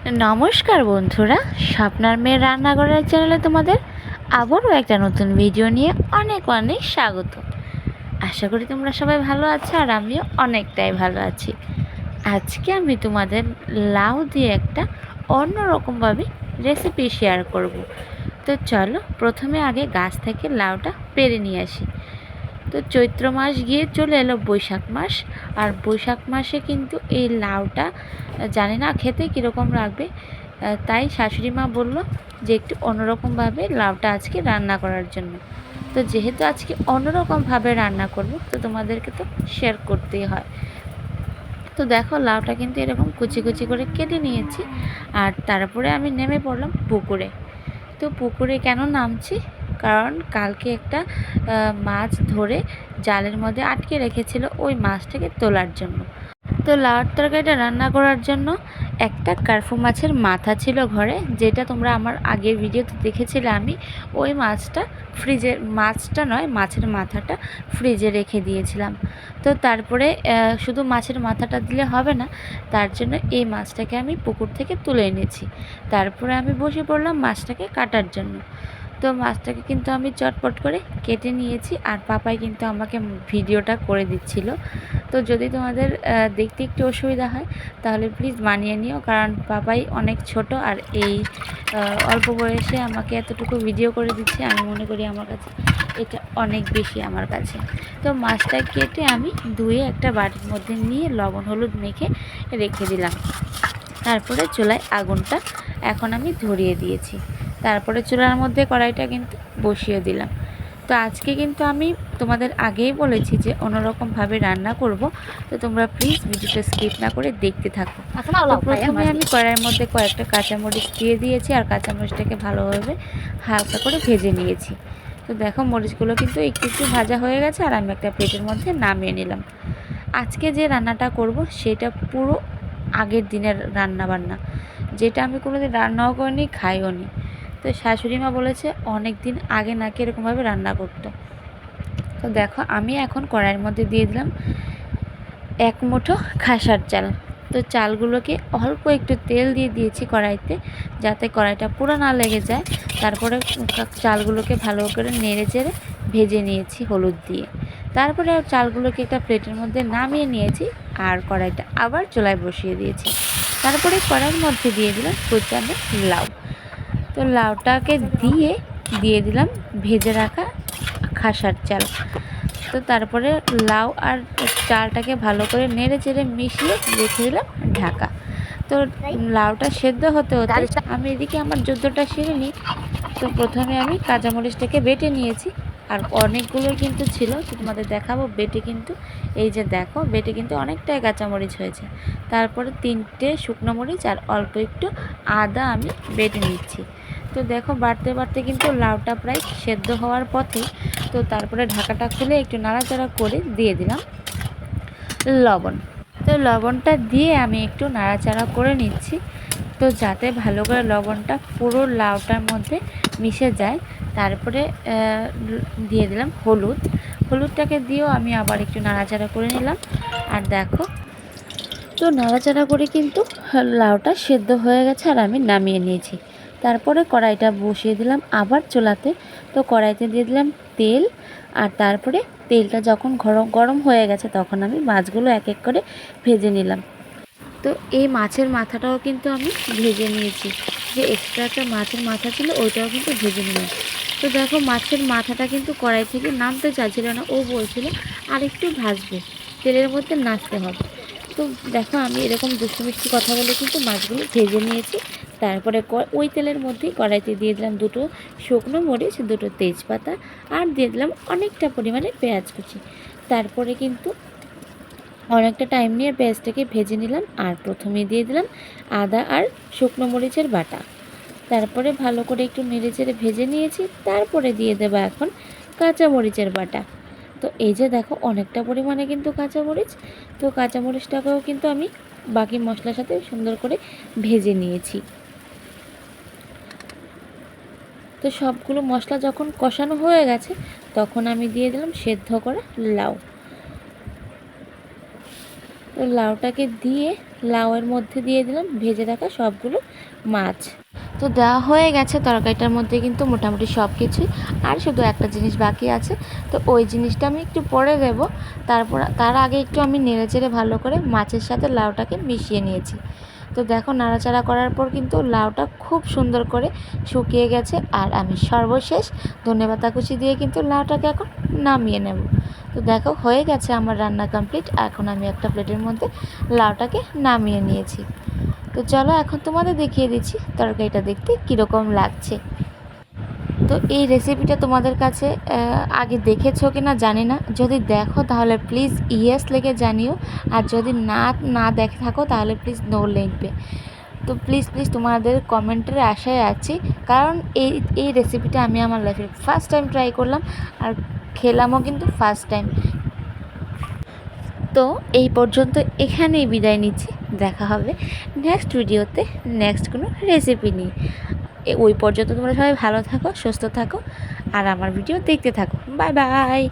নমস্কার বন্ধুরা, স্বপ্নার মেয়ের রান্নাঘরের চ্যানেলে তোমাদের আবারও একটা নতুন ভিডিও নিয়ে অনেক অনেক স্বাগত। আশা করি তোমরা সবাই ভালো আছো আর আমিও অনেকটাই ভালো আছি। আজকে আমি তোমাদের লাউ দিয়ে একটা অন্যরকমভাবে রেসিপি শেয়ার করব। তো চলো প্রথমে আগে গাছ থেকে লাউটা পেড়ে নিয়ে আসি। তো চৈত্র মাস গিয়ে চলে এলো বৈশাখ মাস, আর বৈশাখ মাসে কিন্তু এই লাউটা জানি না খেতে কীরকম লাগবে, তাই শাশুড়ি মা বলল যে একটু অন্যরকমভাবে লাউটা আজকে রান্না করার জন্য। তো যেহেতু আজকে অন্যরকমভাবে রান্না করব, তো তোমাদেরকে তো শেয়ার করতেই হয়। তো দেখো লাউটা কিন্তু এরকম কুচি কুচি করে কেটে নিয়েছি, আর তারপরে আমি নেমে পড়লাম পুকুরে। তো পুকুরে কেন নামছি, কারণ কালকে একটা মাছ ধরে জালের মধ্যে আটকে রেখেছিল, ওই মাছটাকে তোলার জন্য। তো লাউর তরকারিটা রান্না করার জন্য একটা কার্ফু মাছের মাথা ছিল ঘরে, যেটা তোমরা আমার আগের ভিডিওতে দেখেছিলে। আমি ওই মাছটা মাছের মাথাটা ফ্রিজে রেখে দিয়েছিলাম। তো তারপরে শুধু মাছের মাথাটা দিলে হবে না, তার জন্য এই মাছটাকে আমি পুকুর থেকে তুলে এনেছি। তারপরে আমি বসে পড়লাম মাছটাকে কাটার জন্য। তো মাছটাকে কিন্তু আমি চটপট করে কেটে নিয়েছি, আর পাপাই কিন্তু আমাকে ভিডিওটা করে দিচ্ছিল। তো যদি তোমাদের দেখতে একটু অসুবিধা হয় তাহলে প্লিজ মানিয়ে নিও, কারণ পাপাই অনেক ছোট, আর এই অল্প বয়সে আমাকে এতটুকু ভিডিও করে দিচ্ছে। আমি মনে করি আমার কাছে এটা অনেক বেশি আমার কাছে। তো মাছটা কেটে আমি ধুয়ে একটা বাটির মধ্যে নিয়ে লবণ হলুদ মেখে রেখে দিলাম। তারপরে চুলায় আগুনটা এখন আমি ধরিয়ে দিয়েছি। তারপরে চুলার মধ্যে কড়াইটা কিন্তু বসিয়ে দিলাম। তো আজকে কিন্তু আমি তোমাদের আগেই বলেছি যে অন্যরকমভাবে রান্না করব, তো তোমরা প্লিজ ভিডিওটা স্কিপ না করে দেখতে থাকো। তো প্রথমে আমি কড়াইয়ের মধ্যে কয়েকটা কাঁচামরিচ দিয়ে দিয়েছি, আর কাঁচামরিচটাকে ভালোভাবে হালকা করে ভেজে নিয়েছি। তো দেখো মরিচগুলো কিন্তু একটু একটু ভাজা হয়ে গেছে, আর আমি একটা প্লেটের মধ্যে নামিয়ে নিলাম। আজকে যে রান্নাটা করব সেটা পুরো আগের দিনের রান্না বান্না, যেটা আমি কোনোদিন রান্নাও করিনি, খাইও নি। তো শাশুড়ি মা বলেছে অনেক দিন আগে নাকি এরকমভাবে রান্না করতো। তো দেখো আমি এখন কড়াইয়ের মধ্যে দিয়ে দিলাম এক মুঠো খাসার চাল। তো চালগুলোকে অল্প একটু তেল দিয়ে দিয়েছি কড়াইতে, যাতে কড়াইটা পুরো না লেগে যায়। তারপরে চালগুলোকে ভালো করে নেড়ে চেড়ে ভেজে নিয়েছি হলুদ দিয়ে। তারপরে চালগুলোকে একটা প্লেটের মধ্যে নামিয়ে নিয়েছি, আর কড়াইটা আবার চুলায় বসিয়ে দিয়েছি। তারপরে কড়াইয়ের মধ্যে দিয়ে দিলাম কুচানো লাউ। তো লাউটাকে দিয়ে দিলাম ভেজে রাখা খাসার চাল। তো তারপরে লাউ আর চালটাকে ভালো করে নেড়ে চেড়ে মিশিয়ে রেখে দিলাম ঢাকা। তো লাউটা সেদ্ধ হতে হতে আমি এদিকে আমার যুদ্ধটা সেরে নিই। তো প্রথমে আমি কাঁচামরিচটাকে বেটে নিয়েছি, আর অনেকগুলো কিন্তু ছিল, তোমাদের দেখাবো বেটে। কিন্তু এই যে দেখো বেটে কিন্তু অনেকটাই কাঁচামরিচ হয়েছে। তারপরে 3টে শুকনো মরিচ আর অল্প একটু আদা আমি বেটে নিচ্ছি। তো দেখো বাড়তে বাড়তে কিন্তু লাউটা প্রায় সেদ্ধ হওয়ার পথে। তো তারপরে ঢাকাটা খুলে একটু নাড়াচাড়া করে দিয়ে দিলাম লবণ। তো লবণটা দিয়ে আমি একটু নাড়াচাড়া করে নিচ্ছি, তো যাতে ভালো করে লবণটা পুরো লাউটার মধ্যে মিশে যায়। তারপরে দিয়ে দিলাম হলুদটাকে দিয়েও আমি আবার একটু নাড়াচাড়া করে নিলাম। আর দেখো তো নাড়াচাড়া করে কিন্তু লাউটা সেদ্ধ হয়ে গেছে, আর আমি নামিয়ে নিয়েছি। তারপরে কড়াইটা বসিয়ে দিলাম আবার চুলাতে। তো কড়াইতে দিয়ে দিলাম তেল, আর তারপরে তেলটা যখন গরম হয়ে গেছে তখন আমি মাছগুলো এক এক করে ভেজে নিলাম। তো এই মাছের মাথাটাও কিন্তু আমি ভেজে নিয়েছি, যে এক্সট্রা একটা মাছের মাথা ছিল ওইটাও কিন্তু ভেজে নিলাম। তো দেখো মাছের মাথাটা কিন্তু কড়াই থেকে নামতে চাইছিল না, ও বলছিল আর একটু ভাজবো, তেলের মধ্যে নাচতে হবে। তো দেখো আমি এরকম দুষ্টু মিষ্টি কথা বলে কিন্তু মাছগুলো ভেজে নিয়েছি। তারপরে ওই তেলের মধ্যেই কড়াইতে দিয়ে দিলাম 2টো শুকনো মরিচ, 2টো তেজপাতা, আর দিয়ে দিলাম অনেকটা পরিমাণে পেঁয়াজ কুচি। তারপরে কিন্তু অনেকটা টাইম নিয়ে পেঁয়াজটাকে ভেজে নিলাম, আর প্রথমে দিয়ে দিলাম আদা আর শুকনো মরিচের বাটা। তারপরে ভালো করে একটু নেড়ে চেড়ে ভেজে নিয়েছি। তারপরে দিয়ে দেবো এখন কাঁচামরিচের বাটা। তো এই যে দেখো অনেকটা পরিমাণে কিন্তু কাঁচামরিচ। তো কাঁচামরিচটাকেও কিন্তু আমি বাকি মশলার সাথে সুন্দর করে ভেজে নিয়েছি। তো সবগুলো মশলা যখন কষানো হয়ে গেছে তখন আমি দিয়ে দিলাম সেদ্ধ করা লাউ। তো লাউটাকে দিয়ে লাউয়ের মধ্যে দিয়ে দিলাম ভেজে রাখা সবগুলো মাছ। তো দেওয়া হয়ে গেছে তরকারিটার মধ্যে কিন্তু মোটামুটি সব কিছুই, আর শুধু একটা জিনিস বাকি আছে। তো ওই জিনিসটা আমি একটু পরে দেব। তার আগে একটু আমি নেড়েচেড়ে ভালো করে মাছের সাথে লাউটাকে মিশিয়ে নিয়েছি। তো দেখো নাড়াচাড়া করার পর কিন্তু লাউটা খুব সুন্দর করে শুকিয়ে গেছে, আর আমি সর্বশেষ ধনেপাতা কুচি দিয়ে কিন্তু লাউটাকে এখন নামিয়ে নেব। তো দেখো হয়ে গেছে আমার রান্না কমপ্লিট। এখন আমি একটা প্লেটের মধ্যে লাউটাকে নামিয়ে নিয়েছি। তো চলো এখন তোমাদের দেখিয়ে দিচ্ছি তরকারিটা দেখতে কীরকম লাগছে। তো এই রেসিপিটা তোমাদের কাছে আগে দেখেছো কি না জানি না, যদি দেখো তাহলে প্লিজ ইয়েস লিখে জানিও, আর যদি না দেখে থাকো তাহলে প্লিজ নো লিখবে। তো প্লিজ তোমাদের কমেন্টের আশায় আছি, কারণ এই রেসিপিটা আমি আমার লাইফে ফার্স্ট টাইম ট্রাই করলাম, আর খেলামও কিন্তু ফার্স্ট টাইম। তো এই পর্যন্ত এখানেই বিদায় নিচ্ছি, দেখা হবে নেক্সট ভিডিওতে নেক্সট কোনো রেসিপি নিয়ে। ওই পর্যন্ত তোমরা সবাই ভালো থাকো, সুস্থ থাকো, আর আমার ভিডিও দেখতে থাকো। Bye bye.